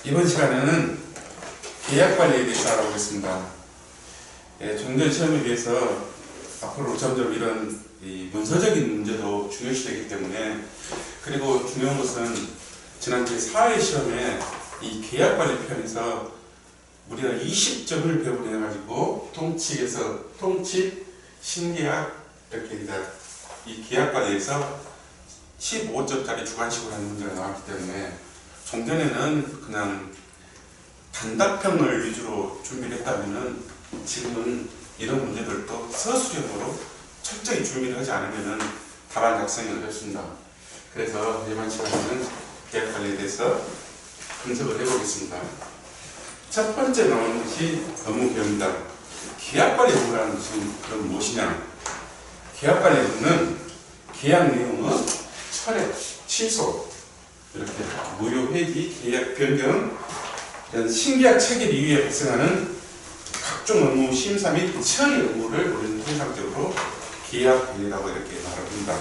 이번 시간에는 계약관리에 대해서 알아보겠습니다. 종전 시험에 비해서 앞으로 점점 이런 문서적인 문제도 중요시되기 때문에, 그리고 중요한 것은 지난 제4회 시험에 이 계약관리 편에서 우리가 20점을 배분해가지고 통칙, 신계약 이렇게 이제 이 계약관리에서 15점짜리 주관식으로 하는 문제가 나왔기 때문에 종전에는 그냥 단답형을 위주로 준비를 했다면은 지금은 이런 문제들도 서술형으로 철저히 준비를 하지 않으면은 답안 작성이 어렵습니다. 그래서 이번 시간에는 계약관리에 대해서 분석을 해보겠습니다. 첫 번째 나오는 것이 업무개혁입니다. 계약관리 업무라는 것은 그럼 무엇이냐? 계약관리 업무는 계약 내용의 철회, 취소, 이렇게 무효 회기, 계약 변경, 이런 신계약 체결 이후에 발생하는 각종 업무 심사 및 처리 업무를 우리는 통상적으로 계약관리라고 이렇게 말합니다.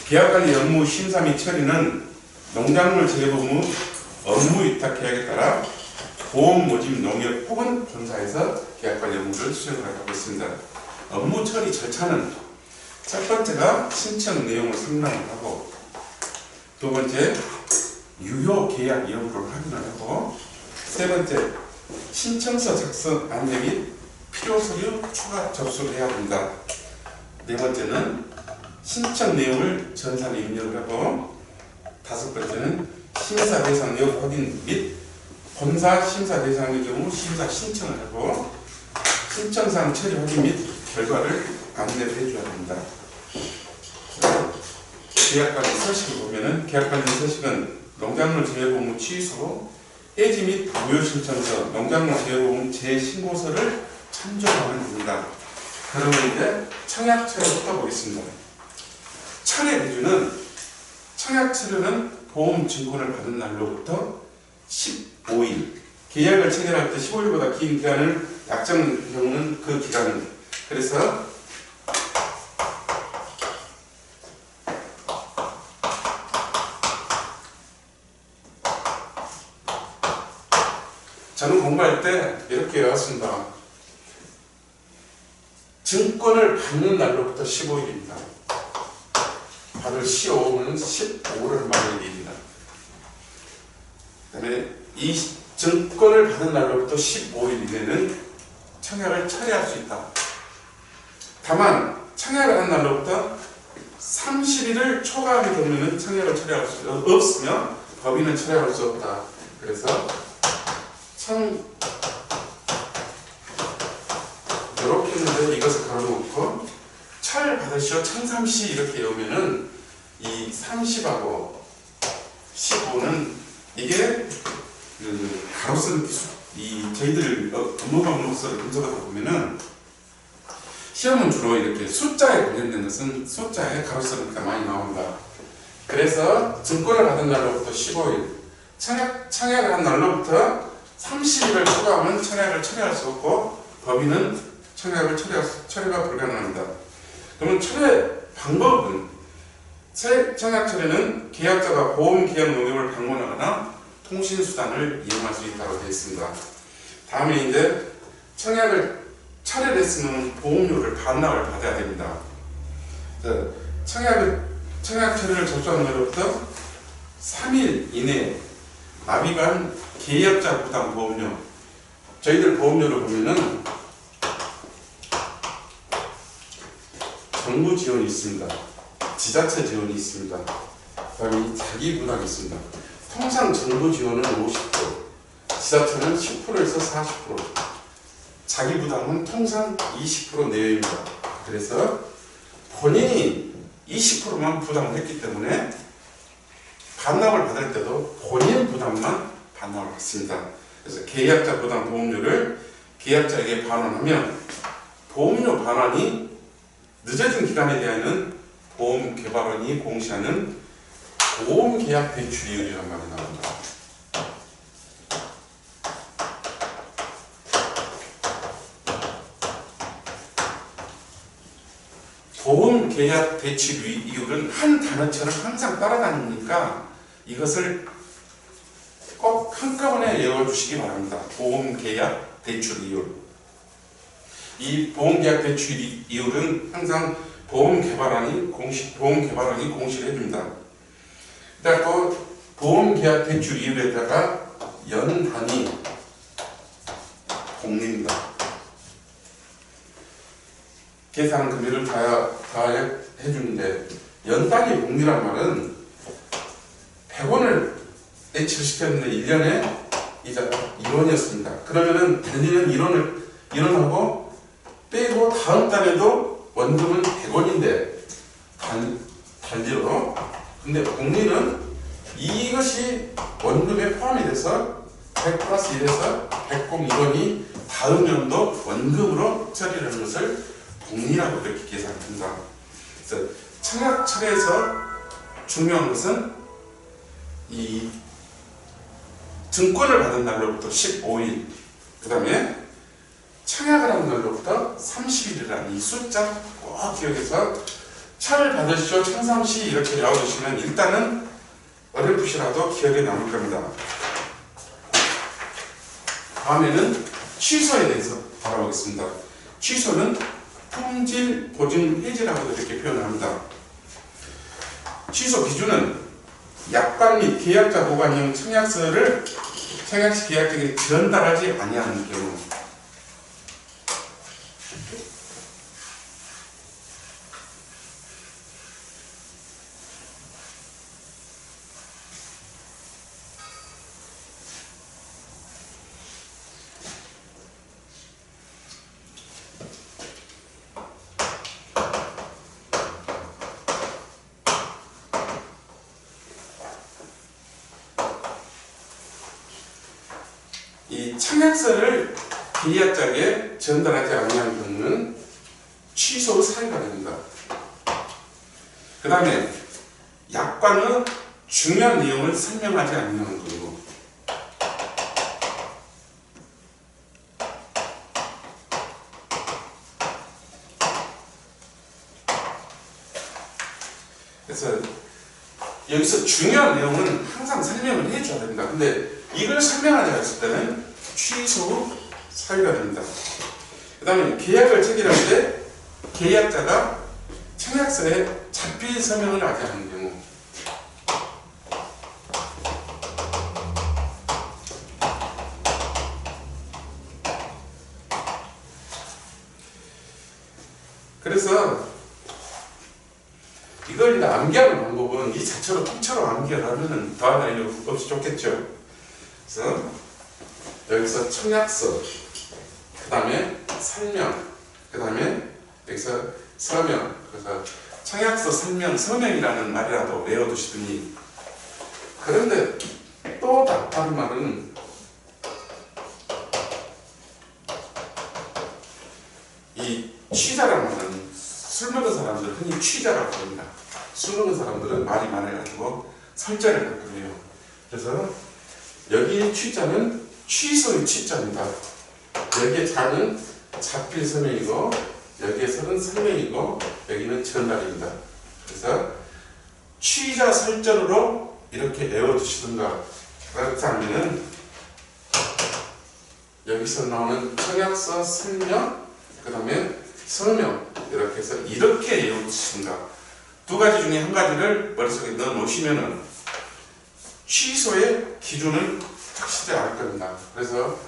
계약관리 업무 심사 및 처리는 농작물 재배보험 업무 위탁 계약에 따라 보험 모집 농협 혹은 본사에서 계약관리 업무를 수행을 하고 있습니다. 업무 처리 절차는 첫 번째가 신청 내용을 상담을 하고, 두 번째 유효 계약 여부를 확인을 하고, 세 번째 신청서 작성 안내 및 필요 서류 추가 접수를 해야 합니다. 네 번째는 신청 내용을 전산에 입력을 하고, 다섯 번째는 심사 대상 여부 확인 및 본사 심사 대상의 경우 심사 신청을 하고, 신청사항 처리 확인 및 결과를 안내를 해줘야 합니다. 계약관리 서식을 보면은, 계약관리 서식은 농작물 재배보험 취소, 해지 및 무효 신청서, 농작물 재배보험 재신고서를 참조하면 됩니다. 그러면 이제 청약 처리부터 보겠습니다. 철회 기준은, 청약 처리는 보험 증권을 받은 날로부터 15일, 계약을 체결할 때 15일보다 긴 기간을 약정한 경우는 그 기간은, 그래서 저는 공부할 때 이렇게 외웠습니다. 증권을 받는 날로부터 15일입니다. 받을 시효는 15를 말하는 일입니다. 그 다음에 이 증권을 받은 날로부터 15일 이내는 청약을 철회할 수 있다. 다만 청약을 한 날로부터 30일을 초과하게 되면 청약을 철회할 수 없으며 법인은 철회할 수 없다. 그래서 이렇게 했는데 이것을 걸어놓고 철 받으시오 1030 이렇게 오면은 이 30하고 15는 이게 가로 쓴 이 저희들 업무 방법서를 분석하다 보면은 시험은 주로 이렇게 숫자에 관련된 것은 숫자에 가로 쓰니까 많이 나옵니다. 그래서 증권을 받은 날로부터 15일, 청약을 한 날로부터 30일을 초과하면 청약을 철회할 수 없고 법인은 청약을 철회가 불가능합니다. 그러면 철회 방법은, 청약 철회는 계약자가 보험계약 농협을 방문하거나 통신수단을 이용할 수 있다고 되어 있습니다. 다음에 이제 청약을 철회됐으면 보험료를 반납을 받아야 됩니다. 청약 철회를 접수한 날로부터 3일 이내에 납입한 계약자 부담 보험료, 저희들 보험료를 보면은 정부 지원이 있습니다. 지자체 지원이 있습니다. 그다음에 자기 부담이 있습니다. 통상 정부 지원은 50%, 지자체는 10%에서 40%, 자기 부담은 통상 20% 내외입니다. 그래서 본인이 20%만 부담을 했기 때문에 반납을 받을 때도 본인 부담만 반납을 받습니다. 그래서 계약자 부담 보험료를 계약자에게 반환하면 보험료 반환이 늦어진 기간에 대하여는 보험개발원이 공시하는 보험계약 대출이율이라는 말이 나옵니다. 보험계약 대출이율은 한 단어처럼 항상 따라다니니까 이것을 꼭 한꺼번에 외워주시기 바랍니다. 보험계약 대출 이율. 이 보험계약 대출 이율은 항상 보험개발원이 공시를 해줍니다. 그다음 또 보험계약 대출 이율에다가 연 단위 복리입니다. 계산 금액을 다 해주는데 연 단위 복리란 말은 100원을 대출을 시켰는데 1년에 이자가 1원이었습니다. 그러면은 달리는 1원하고 빼고 다음 달에도 원금은 100원인데 달리로. 근데 복리는 이것이 원금에 포함이 돼서 100 플러스 1에서 101원이 다음 연도 원금으로 처리하는 것을 복리라고 이렇게 계산합니다. 그래서 청약철에서 중요한 것은 이 증권을 받은 날로부터 15일, 그 다음에 청약을 한 날로부터 30일이라는 이 숫자 꼭 기억해서 차를 받으시오 청상시 이렇게 외워두시면 일단은 어렴풋이라도 기억에 남을 겁니다. 다음에는 취소에 대해서 알아보겠습니다. 취소는 품질 보증 해지라고도 이렇게 표현을 합니다. 취소 기준은 약관 및 계약자 보관형 청약서를 청약시 계약자에게 전달하지 아니하는 경우. 이 청약서를 계약자에게 전달하지 아니하는 경우는 취소 사유가 됩니다. 그 다음에 약관의 중요한 내용을 설명하지 않는 경우. 그래서 여기서 중요한 내용은 항상 설명을 해줘야 됩니다. 근데 이걸 설명하지 않았을 때는 취소 사유가 됩니다. 그 다음에 계약을 체결할 때 계약자가 청약서에 자필 서명을 하지 않는 경우. 그래서 이걸 이제 암기하는 방법은 이 자체로 통째로 암기를 하면 더할 나위 없이 좋겠죠. 그래서 여기서 청약서, 그 다음에 설명, 그 다음에 여기서 서명. 그래서 청약서, 설명, 서명이라는 말이라도 외워두시더니, 그런데 또 다른 말은 이 취자라는 말은 술 먹은 사람들은 흔히 취자라고 합니다. 술 먹은 사람들은 말이 많아가지고 설자를 갖고 해요. 그래서 여기의 취자는 취소의 취자입니다. 여기에 자는 자필 서명이고 여기에서는 설명이고 여기는 전달입니다. 그래서 취자 설전으로 이렇게 외워두시든가 그렇지 않으면 여기서 나오는 청약서, 설명, 그 다음에 서명 이렇게 해서 이렇게 외워두시든가 두 가지 중에 한 가지를 머릿속에 넣어 놓으시면은 취소의 기준을 확실히 알 겁니다. 그래서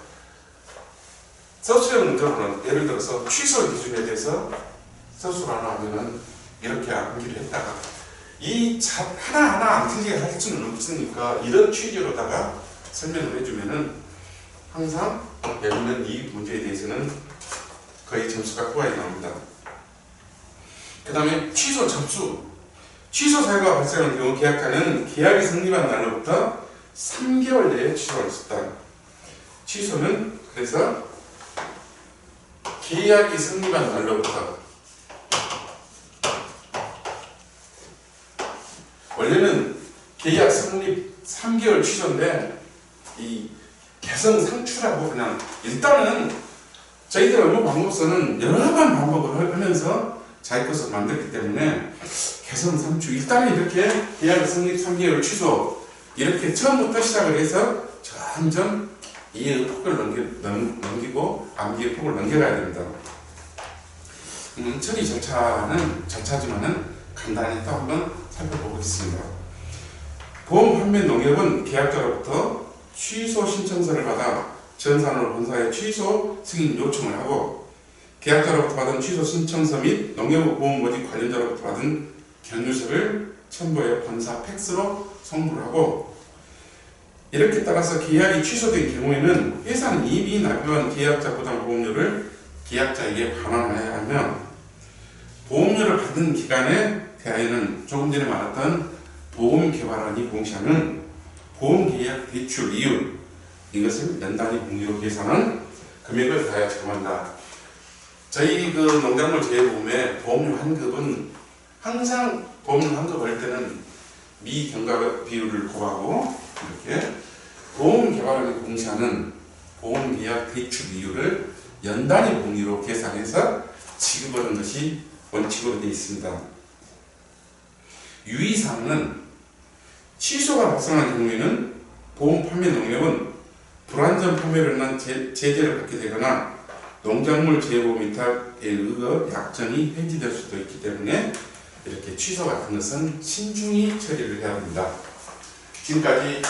서술형 문제로는 예를 들어서 취소 기준에 대해서 서술 하나 하면은 이렇게 암기를 했다가 이 하나하나 안 틀리게 할 수는 없으니까 이런 취지로다가 설명을 해주면은 항상 여기는 이 문제에 대해서는 거의 점수가 후하게 나옵니다. 그 다음에 취소 접수. 취소 사유가 발생하는 경우 계약자는 계약이 성립한 날로부터 3개월 내에 취소할 수 있다. 취소는 그래서 계약이 성립한 날로부터 원래는 계약 성립 3개월 취소인데 이 개성 상추라고 그냥 일단은 저희들 업무방법서는 여러 번 반복을 하면서 자기 것을 만들기 때문에 개성 상추 일단은 이렇게 계약 성립 3개월 취소 이렇게 처음부터 시작을 해서 점점 이해의 폭을 넘기고 암기의 폭을 넘겨가야 됩니다. 처리 절차지만은 간단히 또 한번 살펴보겠습니다. 보험 판매 농협은 계약자로부터 취소 신청서를 받아 전산으로 본사에 취소 승인 요청을 하고, 계약자로부터 받은 취소 신청서 및 농협 보험 모집 관련자로부터 받은 경유서를 첨부해 본사 팩스로 송부를 하고, 이렇게 따라서 계약이 취소된 경우에는 회사는 이미 납부한 계약자 부담 보험료를 계약자에게 반환해야 하며, 보험료를 받는 기간에 대하여는 조금 전에 말했던 보험개발원이 공시하는 보험계약 대출 이율, 이것을 연단위 공유로 계산한 금액을 다하여 지급한다. 저희 농작물 재보험의 보험료 환급은 항상 보험료 환급할 때는 미경과 비율을 곱하고, 이렇게 보험개발원이 공시하는 보험계약 대출 이율을 연단위 공유로 계산해서 지급하는 것이 원칙으로 되어 있습니다. 유의사항은 취소가 발생한 경우에는 보험 판매 농협은 불완전 판매로 인한 제재를 받게 되거나 농작물 재보험 위탁에 의해 약정이 해지될 수도 있기 때문에 이렇게 취소 같은 것은 신중히 처리를 해야 합니다. 지금까지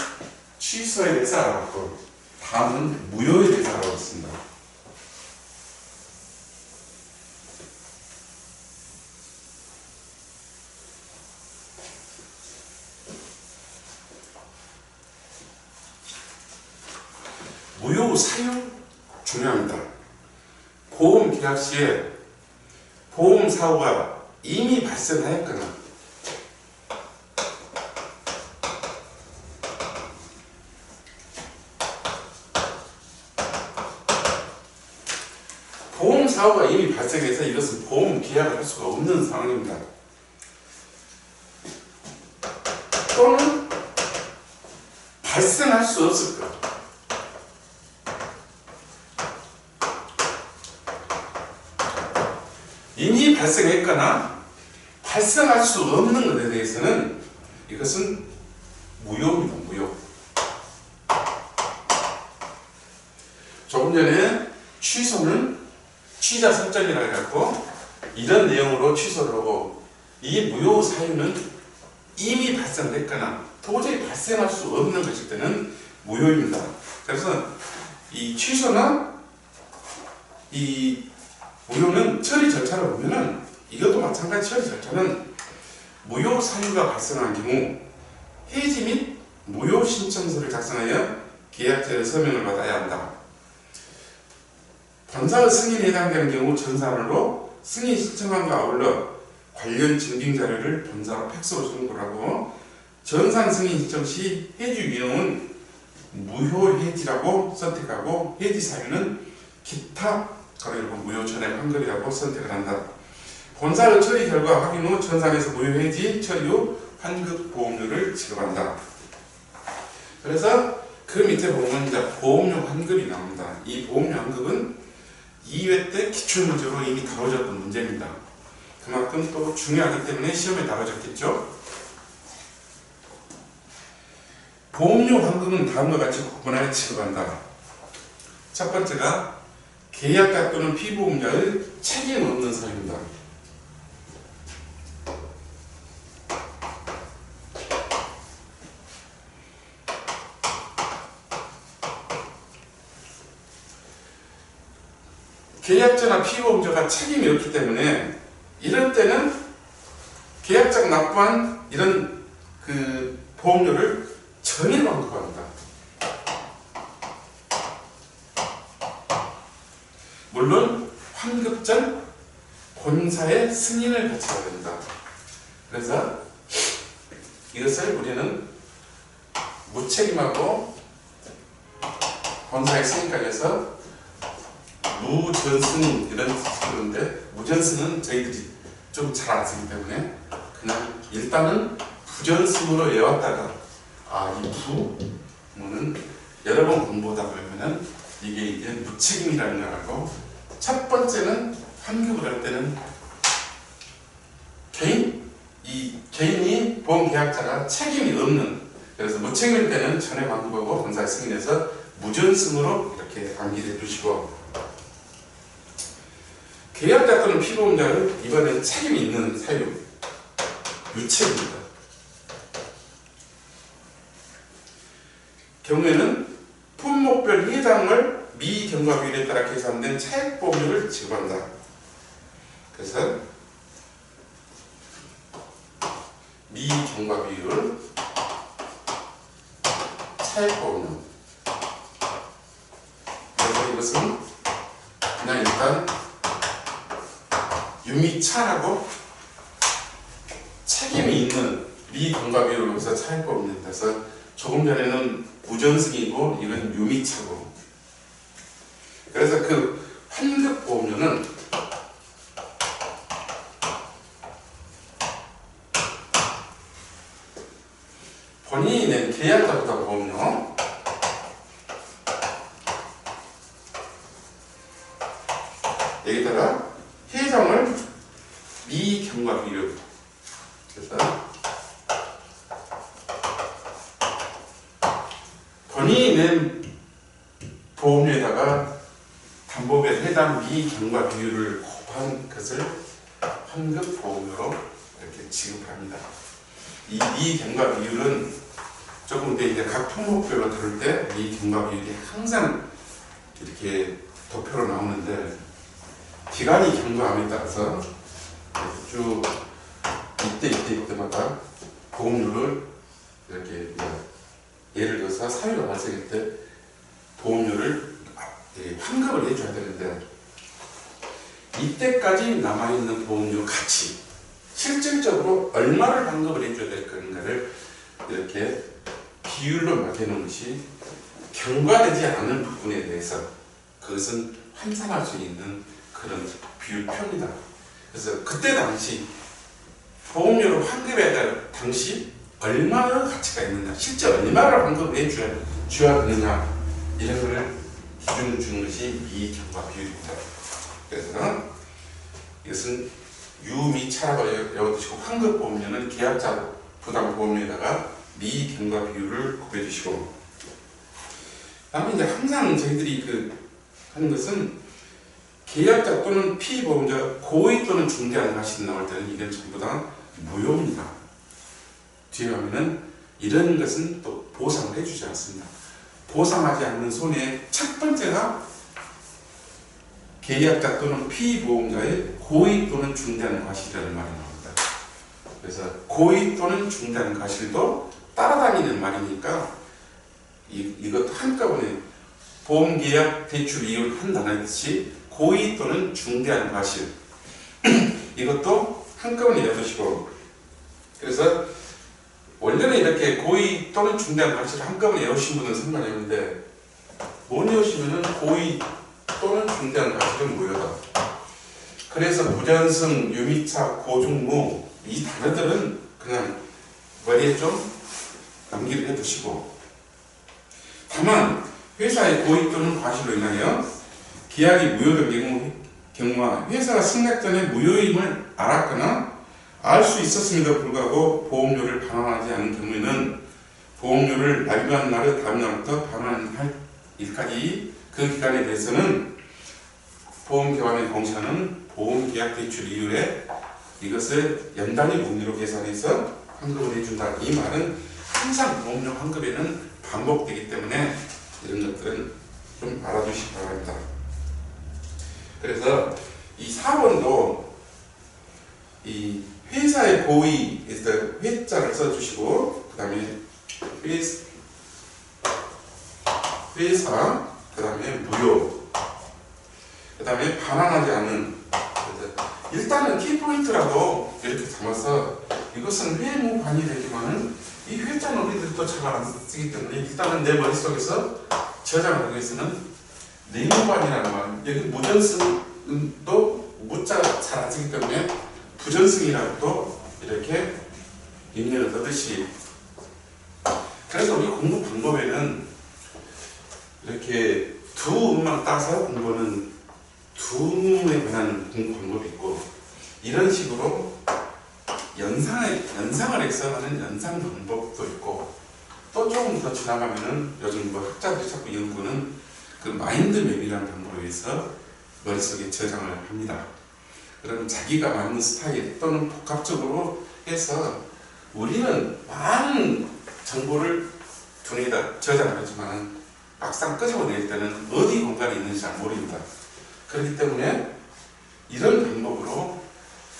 취소에 대해서 알아봤고, 다음은 무효에 대해서 알아보겠습니다. 무효 사유 중요합니다. 보험 계약 시에 보험 사고가 이미 발생하였거나 보험 사고가 이미 발생해서 이것은 보험 계약을 할 수가 없는 상황입니다. 또는 발생할 수 없을 것. 이미 발생했거나 발생할 수 없는 것에 대해서는 이것은 무효입니다. 무효. 조금 전에 취소는 취자 설정이라고 해갖고 이런 내용으로 취소를 하고, 이 무효 사유는 이미 발생했거나 도저히 발생할 수 없는 것일 때는 무효입니다. 그래서 이 취소나 이 무효는 처리 절차를 보면은 이것도 마찬가지. 처리 절차는 무효 사유가 발생한 경우 해지 및 무효 신청서를 작성하여 계약자의 서명을 받아야 한다. 본사의 승인에 해당되는 경우 전산으로 승인 신청함과 아울러 관련 증빙 자료를 본사로 팩스로 송부를 하고, 전산 승인 신청 시 해지 유형은 무효 해지라고 선택하고, 해지 사유는 기타 가로열고 무효 전액 환급이라고 선택을 한다. 본사의 처리 결과 확인 후 전산에서 무효 해지 처리 후 환급 보험료를 지급한다. 그래서 그 밑에 보면 이제 보험료 환급이 나옵니다. 이 보험료 환급은 2회 때 기출문제로 이미 다뤄졌던 문제입니다. 그만큼 또 중요하기 때문에 시험에 다뤄졌겠죠. 보험료 환급은 다음과 같이 구분하여 지급한다. 첫 번째가 계약자 또는 피보험자의 책임 없는 사유입니다. 계약자나 피보험자가 책임이 없기 때문에 이럴 때는 계약자가 납부한 이런 보험료를 전액 환급합니다. 물론 환급 전 본사의 승인을 거쳐야 됩니다. 그래서 이것을 우리는 무책임하고 본사의 승인까지 해서 무전승인 이런 뜻인데, 무전승은 저희들이 좀 잘 안 쓰기 때문에 그냥 일단은 부전승으로 외웠다가 이 부분은 여러 번 공부하다 보면은 이게 이제 무책임이라는 걸 알고, 첫 번째는 환급을 할 때는 개인이 보험 계약자가 책임이 없는 그래서 무책임일 때는 전액 완급하고 본사에 승인해서 무전승으로 이렇게 암기해 두시고, 계약자 또는 피보험자는 이번엔 책임이 있는 사유, 유책입니다. 경우에는 품목별 해당을 미경과 비율에 따라 계산된 차액보험료를 지급한다. 그래서 미경과 비율, 차액보험료. 그래서 이것은 그냥 일단 유미차라고 책임이 있는 미경과 비율로 해서 차액보험료에 따라서 조금 전에는 무전승이고 이건 유미차고, 그래서 그 환급보험료는 본인이 낸 계약자보다 보험료, 여기다가 해정을 미경과 비율, 그래서 본인이 낸 보험료에다가 담보별 해당 미경과 비율을 곱한 것을 환급보험료로 이렇게 지급합니다. 이 미경과 비율은 조금 더 이제 각 품목별로 다룰 때 미경과 비율이 항상 이렇게 도표로 나오는데, 기간이 경과함에 따라서 쭉 이때마다 보험료를 이렇게, 예를 들어서 사유가 발생할 때 보험료를 환급을 해줘야 되는데, 이때까지 남아있는 보험료 가치, 실질적으로 얼마를 환급을 해줘야 될 건가를 이렇게 비율로 맡겨놓은 것이 경과되지 않은 부분에 대해서 그것은 환산할 수 있는 그런 비율표입니다. 그래서 그때 당시 보험료를 환급해야 될 당시 얼마나 가치가 있느냐, 실제 얼마를 환급을 해줘야 되느냐, 이런 것을 기준을 주는 것이 미경과 비율입니다. 그래서 이것은 유미차라고 외워두시고, 환급보험료는 계약자 부담보험료에다가 미경과 비율을 곱해주시고, 다음에 이제 항상 저희들이 하는 것은 계약자 또는 피보험자 고의 또는 중대한 과실이 나올 때는 이건 전부 다 무효입니다. 뒤에 가면은 이런 것은 또 보상을 해주지 않습니다. 보상하지 않는 손해의 첫 번째가 계약자 또는 피보험자의 고의 또는 중대한 과실이라는 말이 나옵니다. 그래서 고의 또는 중대한 과실도 따라다니는 말이니까 이것도 한꺼번에 보험계약 대출 이율 한다는듯이 고의 또는 중대한 과실 이것도 한꺼번에 외우시고, 그래서 원래는 이렇게 고의 또는 중대한 과실을 한꺼번에 외우신 분은 상관이 없는데, 못 외우시면은 고의 또는 중대한 과실은 무효다. 그래서 무전승, 유미차, 고중무 이 단어들은 그냥 머리에 좀 암기를 해두시고, 다만 회사의 고의 또는 과실로 인하여 계약이 무효된 경우와 회사가 승낙 전에 무효임을 알았거나 알 수 있었음에도 불구하고 보험료를 반환하지 않은 경우에는 보험료를 납입한 날의 다음 날부터 반환할 일까지 그 기간에 대해서는 보험기관에 공시하는 보험계약 대출 이율에 이것을 연단위 분기로 계산해서 환급을 해준다. 이 말은 항상 보험료 환급에는 반복되기 때문에 이런 것들은 좀 알아두시기 바랍니다. 그래서 이 4번도 이 회사의 고의에서 회자를 써주시고, 그 다음에 회사, 그 다음에 무효, 그 다음에 반환하지 않은, 일단은 키포인트라도 이렇게 담아서 이것은 회무반이 되지만은 이 회자는 우리들도 잘 안 쓰기 때문에 일단은 내 머릿속에서 저장을 하기 위해서는 내무반이라는 말, 여기 무전승도 무자가 잘 안 쓰기 때문에 부전승이라고도 이렇게 인연을 넣듯이, 그래서 우리 공부 방법에는 이렇게 두 음만 따서 공부하는 두 음에 관한 공부 방법이 있고, 이런 식으로 연상을 해서 하는 연상 방법도 있고, 또 조금 더 지나가면은 요즘 뭐 학자들이 자꾸 연구는 그 마인드맵이라는 방법에 의해서 머릿속에 저장을 합니다. 그러면 자기가 맞는 스타일 또는 복합적으로 해서 우리는 많은 정보를 두뇌에다 저장을 하지만 막상 끄집어낼 때는 어디 공간에 있는지 잘 모릅니다. 그렇기 때문에 이런 방법으로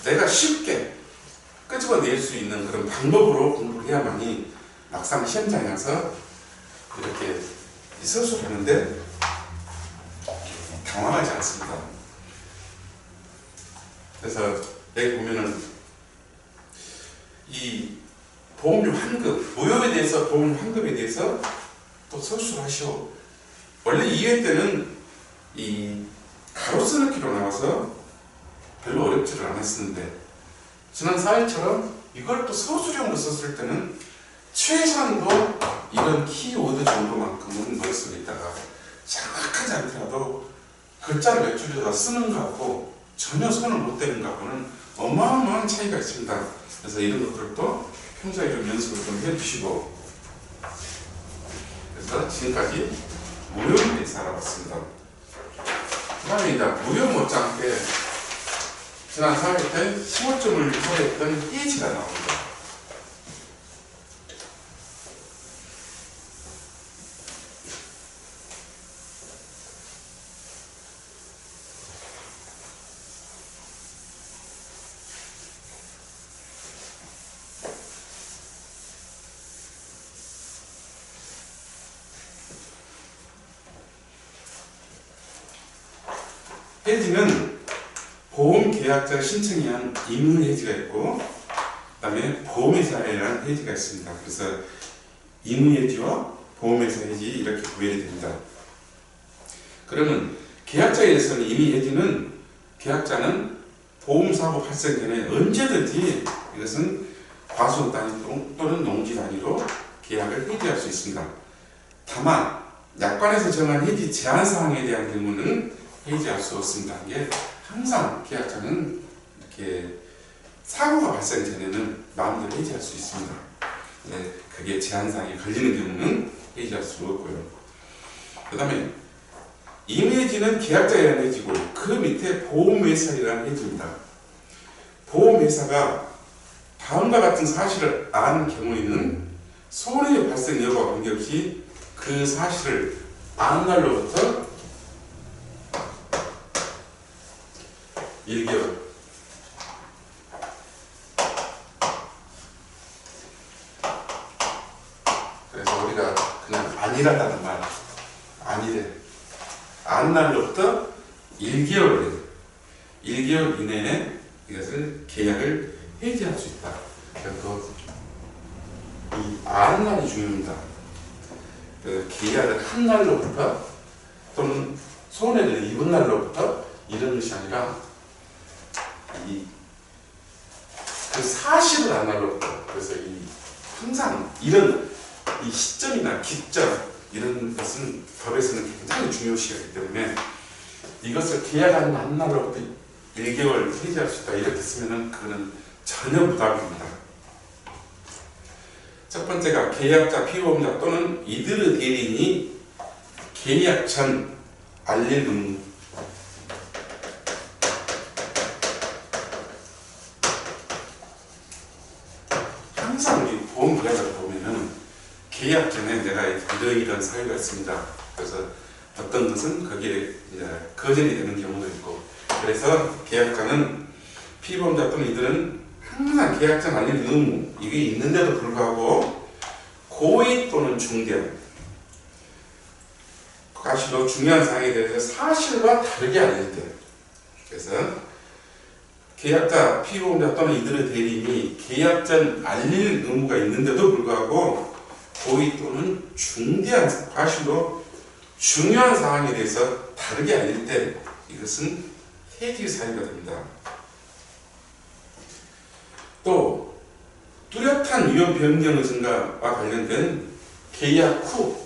내가 쉽게 끄집어낼 수 있는 그런 방법으로 공부를 해야만이 막상 시험장에 가서 이렇게 서술하는데 당황하지 않습니다. 그래서 여기 보면은 이 보험료 환급, 무효에 대해서 보험료 환급에 대해서 또 서술하시오. 원래 2회 때는 이 가로 써넣기로 나와서 별로 어렵지를 않았었는데 지난 4회처럼 이걸 또 서술형으로 썼을 때는 최소한도 이런 키워드 정도만큼은 머릿속에 있다가 정확하지 않더라도 글자를 몇 줄에다 쓰는 거하고 전혀 손을 못 대는 거하고는 어마어마한 차이가 있습니다. 그래서 이런 것들도 평소에 좀 연습을 좀 해주시고, 그래서 지금까지 무효에 대해서 알아봤습니다. 그 다음에 이제 무효 못지않게 지난 4회 때 15점을 유도했던 해지가 나옵니다. 해지는 보험계약자 신청에 의한 임의해지가 있고, 그 다음에 보험회사에 의한 해지가 있습니다. 그래서 임의해지와 보험회사 해지 이렇게 구별이 됩니다. 그러면 계약자에 대해서는 임의해지는 계약자는 보험사고 발생 전에 언제든지 이것은 과수원 단위 또는 농지 단위로 계약을 해지할 수 있습니다. 다만 약관에서 정한 해지 제한 사항에 대한 경우는 해지할 수 없습니다. 이게 항상 계약자는 이렇게 사고가 발생 전에는 마음대로 해지할 수 있습니다. 네, 그게 제한사항에 걸리는 경우는 해지할 수 없고요. 그 다음에 임해지는 계약자에 대한 해지고 그 밑에 보험회사에 대한 해지입니다. 보험회사가 다음과 같은 사실을 안 경우에는 손해 발생 여부와 관계없이 그 사실을 안 날로부터 1개월 그래서 우리가 그냥 아니라다는 말 아니래 안 날로부터 1개월 이내에 이것을 계약을 해지할 수 있다. 그래서 이 안 날이 중요합니다. 그 계약을 한 날로부터 또는 손해를 입은 날로부터 이런 것이 아니라 그 사실을 안 날로부터 그래서 항상 이런 이 시점이나 기점 이런 것은 법에서는 굉장히 중요시하기 때문에 이것을 계약한 한 날로부터 1개월 해지할 수 있다 이렇게 쓰면은 그거는 전혀 부담입니다. 첫 번째가 계약자, 피보험자 또는 이들의 대리인이 계약 전 알릴 의무. 항상 우리 보험 계약을 보면은 계약 전에 내가 이런 사유가 있습니다. 그래서 어떤 것은 거기에 이제 거절이 되는 경우도 있고, 그래서 계약자는 피보험자 또는 이들은 항상 계약 전 알릴 의무 이게 있는데도 불구하고 고의 또는 중대한 가시로 중요한 사항에 대해서 사실과 다르게 알릴 때, 그래서 계약자, 피보험자 또는 이들의 대리인이 계약 전 알릴 의무가 있는데도 불구하고 고의 또는 중대한 과실로 중요한 사항에 대해서 다르게 알릴 때 이것은 해지 사유가 됩니다. 또 뚜렷한 위험 변경의 증가와 관련된 계약 후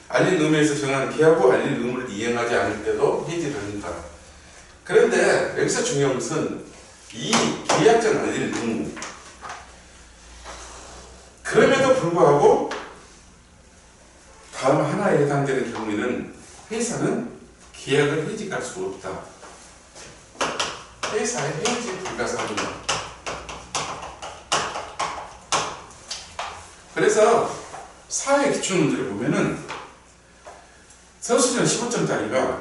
알릴 의무에서 정한 계약 후 알릴 의무를 이행하지 않을 때도 해지를 합니다. 그런데 여기서 중요한 것은 이 계약 전 알릴 의무 그럼에도 불구하고 다음 하나에 해당되는 경우에는 회사는 계약을 해지할 수 없다. 회사의 해지 불가사항이다. 그래서 사회 기출문제를 보면은 서술형 15점짜리가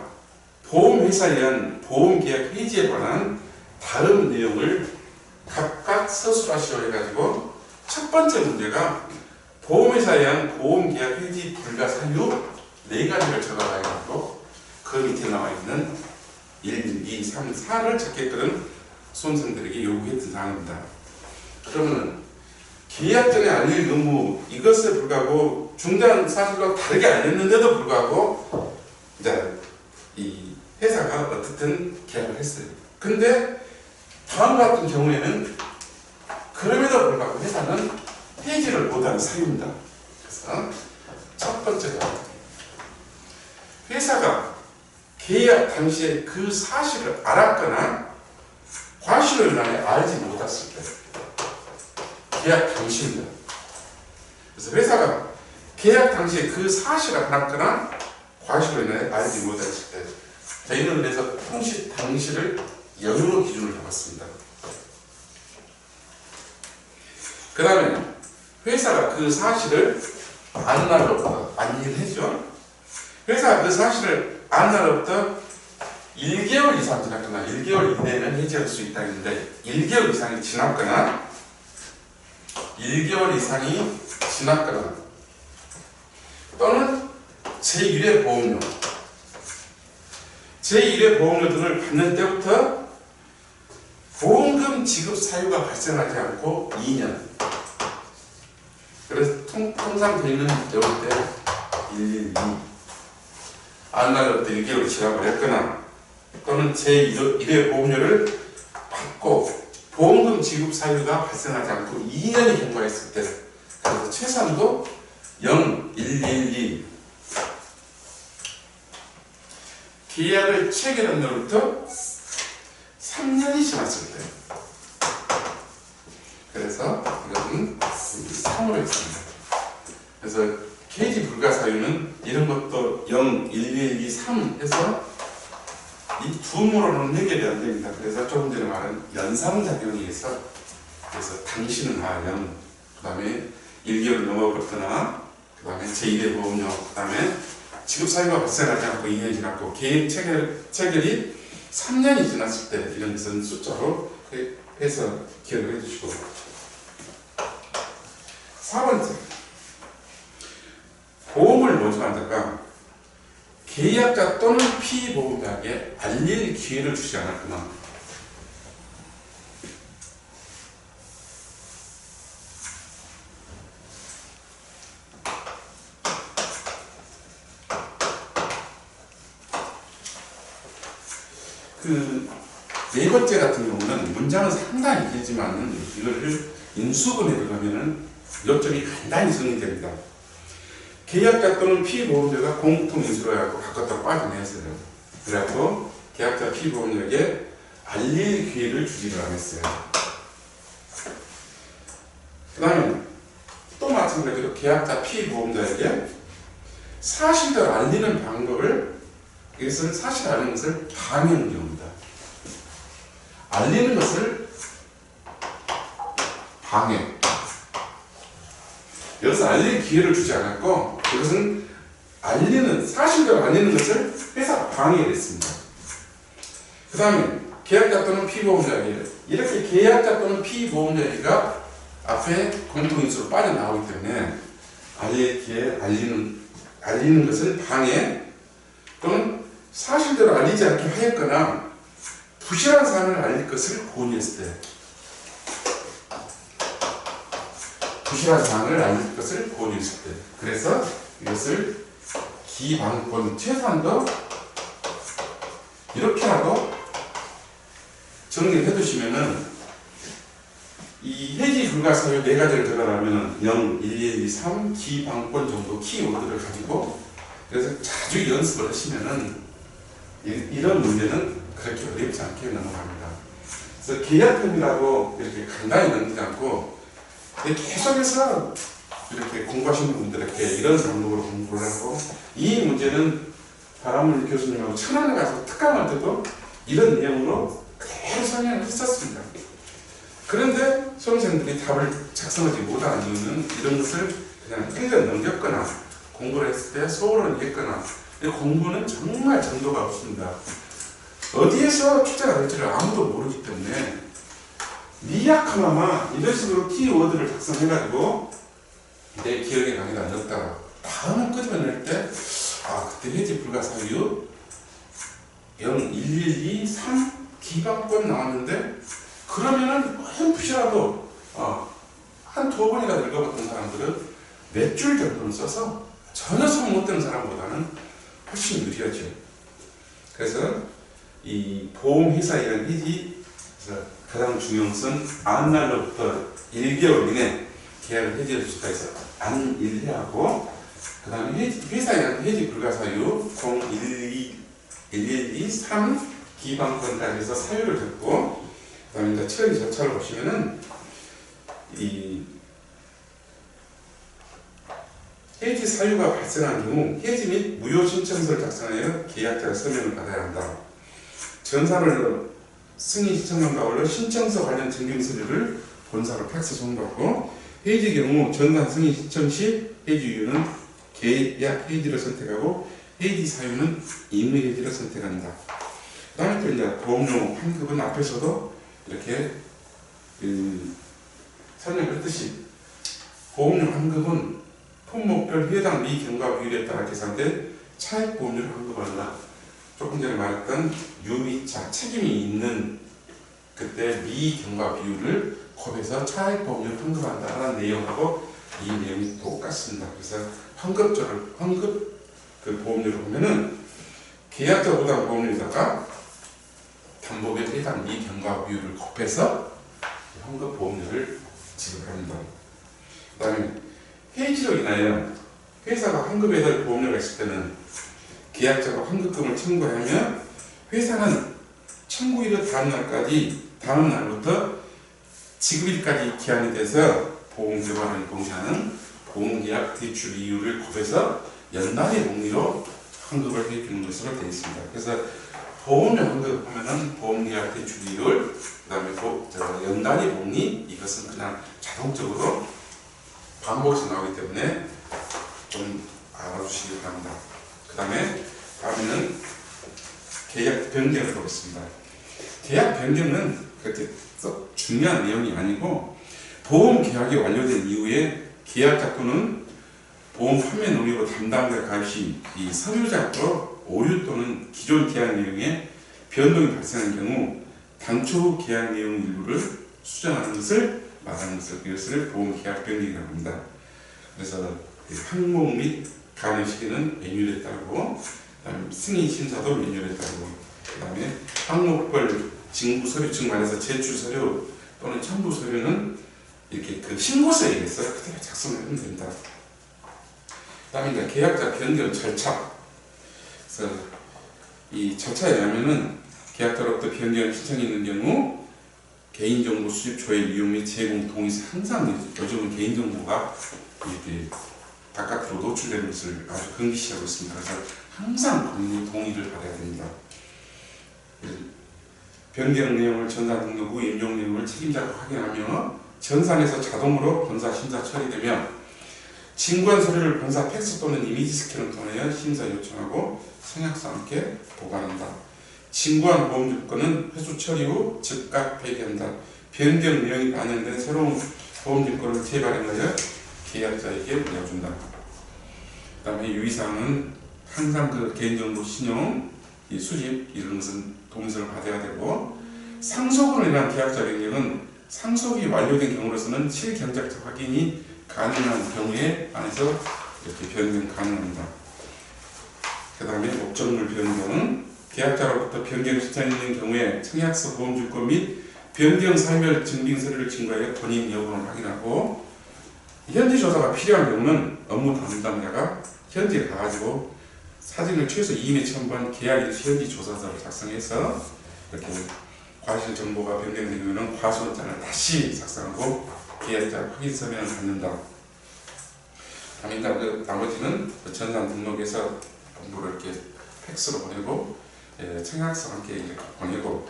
보험회사에 의한 보험계약 해지에 관한 다른 내용을 각각 서술하시오 해가지고 첫 번째 문제가 보험회사에 의한 보험계약 해지 불가 사유 4가지를 적어라 해가지고 그 밑에 나와 있는 1, 2, 3, 4를 적게끔 수험생들에게 요구했던 사항입니다. 그러면은 계약 전에 알릴 의무 이것에 불구하고 중대한 사실과 다르게 알렸는데도 불구하고 이제 이 회사가 어떻든 계약을 했어요. 근데 다음과 같은 경우에는 그럼에도 불구하고 회사는 해지를 못하는 사유입니다. 그래서 첫 번째가 회사가 계약 당시에 그 사실을 알았거나 과실로 인하여 알지 못했을 때 계약 당시입니다. 그래서 회사가 계약 당시에 그 사실을 알았거나 과실로 인하여 알지 못했을 때 저희는 그래서 통시 당시를 0으로 기준을 잡았습니다. 그 다음에 회사가 그 사실을 아는 날로부터 알리긴 했죠. 회사가 그 사실을 아는 날로부터 1개월 이상 지났거나 1개월 이내에는 해지할 수 있다 했는데 1개월 이상이 지났거나 1개월 이상이 지났거나 또는 제1회 보험료 제1회 보험료 등을 받는 때부터 보험금 지급 사유가 발생하지 않고 2년. 그래서 통상 저희는 배울 때 112 안날로부터 1개월이 지나버렸거나 또는 제1회 보험료를 받고 보험금 지급 사유가 발생하지 않고 2년이 경과했을 때 그래서 최소한도 0, 1, 1, 2 계약을 체결한 날부터 3년이 지났을 때 그래서 이것은 3으로 했습니다. 그래서 해지 불가 사유는 이런 것도 0, 1, 1, 2, 3 해서 이 두 모로는 해결이 안 됩니다. 그래서 조금 전에 말한 연상작용에 의해서 그래서 당신은 0, 그 다음에 1개월 넘어버렸거나 그 다음에 제1회 보험료 그 다음에 지급사유가 발생하지 않고 2년이 지났고 계획 체결이 3년이 지났을 때 이런 것은 숫자로 해서 기억을 해주시고 4번째 보험을 모집한 자가 계약자 또는 피보험자에게 알릴 기회를 주지 않았구나. 그 네 번째 같은 경우는 문장은 상당히 길지만 이걸 인수분해 들어가면은 요점이 간단히 정리됩니다. 계약자 또는 피보험자가 공통 인수로 해갖고 바깥으로 빠져내었어요. 그래갖고 계약자 피보험자에게 알릴 기회를 주지를 않았어요. 그 다음에 또 마찬가지로 계약자 피보험자에게 사실대로 알리는 방법을 이것은 사실 알리는 것을 방해하는 경우입니다. 알리는 것을 방해. 여기서 알릴 기회를 주지 않았고 이것은 알리는 사실대로 알리는 것을 회사가 방해했습니다. 그 다음에 계약자 또는 피보험자에게 이렇게 계약자 또는 피보험자에게가 앞에 공통인수로 빠져나오기 때문에 알릴 기회 알리는 것을 방해 또는 사실대로 알리지 않게 하였거나 부실한 사항을 알릴 것을 권유했을 때 부실한 사항을 알릴 것을 권유했을 때 그래서 이것을 기방권 최소한도 이렇게라도 정리를 해두시면은 이 해지 불가 사유 4가지를 들어가면 0, 1, 2, 3 기방권 정도 키워드를 가지고 그래서 자주 연습을 하시면은 이런 문제는 그렇게 어렵지 않게 넘어갑니다. 그래서 계약금이라고 이렇게 간단히 넘기지 않고 계속해서 이렇게 공부하시는 분들에게 이런 방법으로 공부를 하고, 이 문제는 바람물 교수님하고 천안에 가서 특강할 때도 이런 내용으로 그대로 설명을 했었습니다. 그런데 수험생들이 답을 작성하지 못하는 이유는 이런 것을 그냥 흘려 넘겼거나 공부를 했을 때 소홀을 했거나, 공부는 정말 정도가 없습니다. 어디에서 출제가 될지를 아무도 모르기 때문에 미약하나마 이런 식으로 키워드를 작성해가지고 내 기억에 강의가 넣었다가 다음을 끄집어낼 때 그때 해지 불가사유 01123 기반권 나왔는데, 그러면은 현풋이라도 한2 번이나 읽어봤던 사람들은 몇 줄 정도는 써서 전혀 소용 못 되는 사람보다는 훨씬 유리하죠. 그래서 이 보험회사이라는 해지에서 가장 중요한 것은 안 날로부터 1개월 이내 계약을 해지할 수가 있어 안 일해하고, 그 다음에 회사이라는 해지 불가사유 01123 기반권까지 해서 사유를 듣고, 그 다음에 이제 처리 절차를 보시면은 이 해지 사유가 발생한 경우 해지 및 무효 신청서를 작성하여 계약자가 서명을 받아야 한다. 전산을 승인 신청과 아울러 신청서 관련 증빙 서류를 본사로 팩스 송부하고, 해지 경우 전산 승인 신청 시 해지 이유는 계약 해지를 선택하고 해지 사유는 임의 해지를 선택한다. 그 다음에 또 이제 보험료 환급은 앞에서도 이렇게 설명을 했듯이 보험료 환급은 품목별 해당 미경과 비율에 따라 계산된 차액 보험료를 환급한다. 조금 전에 말했던 유의차 책임이 있는 그때 미경과 비율을 곱해서 차액 보험료를 환급한다라는 내용하고 이 내용이 똑같습니다. 그래서 환급 그 보험료를 보면은 계약자 부담 보험료에다가 담보별 해당 미경과 비율을 곱해서 환급 보험료를 지급합니다. 그 다음에 해지로 인하여 회사가 환급해야 될 보험료가 있을 때는 계약자가 환급금을 청구하면 회사는 청구일의 다음 날부터 지급일까지 기한이 돼서 보험개발을 공시하는 보험계약 대출 이율을 곱해서 연단위 복리로 환급을 해주는 것으로 되어 있습니다. 그래서 보험료 환급하면은 보험계약 대출 이율, 그 다음에 연단위 복리, 이것은 그냥 자동적으로 반복해서 나오기 때문에 좀 알아주시기 바랍니다. 그 다음에 다음에는 계약 변경을 보겠습니다. 계약 변경은 그렇게 썩 중요한 내용이 아니고, 보험 계약이 완료된 이후에 계약자 또는 보험 판매 노리로 담당자 가입시 이 서류자로 오류 또는 기존 계약 내용에 변동이 발생한 경우 당초 계약 내용 일부를 수정하는 것을 말하는 것을 보험 계약 변경이라고 합니다. 그래서 항목 및 가능 시기는 매뉴얼에 따르고, 그다음에 승인 심사도 매뉴얼에 따르고, 그다음에 항목별 징부 서류 즉 말해서 제출 서류 또는 첨부 서류는 이렇게 그 신고서에 의해서 그대로 작성하면 됩니다. 그다음에 이제 계약자 변경 절차. 그래서 이 절차에 의하면은 계약자로부터 변경 신청이 있는 경우 개인정보 수집, 조회, 이용 및 제공 동의서, 항상 요즘은 개인정보가 이렇게 바깥으로 노출되는 것을 아주 금기시하고 있습니다. 그래서 항상 동의를 받아야 됩니다. 변경 내용을 전산 등록 후 임용 내용을 책임자가 확인하며 전산에서 자동으로 본사 심사 처리되며 진구한 서류를 본사 팩스 또는 이미지 스캔을 통하여 심사 요청하고 성약서 함께 보관한다. 진구한 보험증권은 회수 처리 후 즉각 폐기한다. 변경 내용이 반영된 새로운 보험증권을 재발행하여 계약자에게 내어준다. 그 다음에 유의사항은 항상 그 개인정보 신용, 수집 이런 것은 동의서를 받아야 되고, 상속으로 인한 계약자 변경은 상속이 완료된 경우로서는 실경작자 확인이 가능한 경우에 한해서 이렇게 변경 가능합니다. 그 다음에 목적물 변경은 계약자로부터 변경 신청이 있는 경우에 청약서 보험증권 및 변경 사유별 증빙 서류를 증거하여 본인 여부를 확인하고, 현지 조사가 필요한 경우는 업무 담당자가 현지에 가가지고 사진을 최소 2회 첨부한 계약 현지 조사서를 작성해서 이렇게 과실 정보가 변경되면 과수원장을 다시 작성하고 계약자 확인 서면을 받는다. 나머지는 전산 등록해서 정보를 이렇게 팩스로 보내고 청약서 함께 이렇게 보내고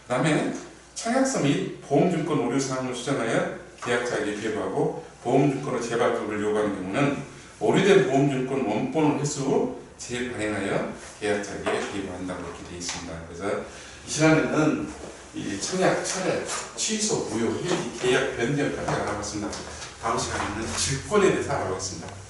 그 다음에 청약서 및 보험증권 오류 사항을 수정하여 계약자에게 배부하고 보험증권의 재발급을 요구하는 경우는 오류된 보험증권 원본을 횟수 재발행하여 계약자에게 배부한다고 이렇게 되어 있습니다. 그래서 이 시간에는 이 청약, 철회, 취소, 무효, 해지, 계약 변경까지 알아봤습니다. 다음 시간에는 질권에 대해서 알아보겠습니다.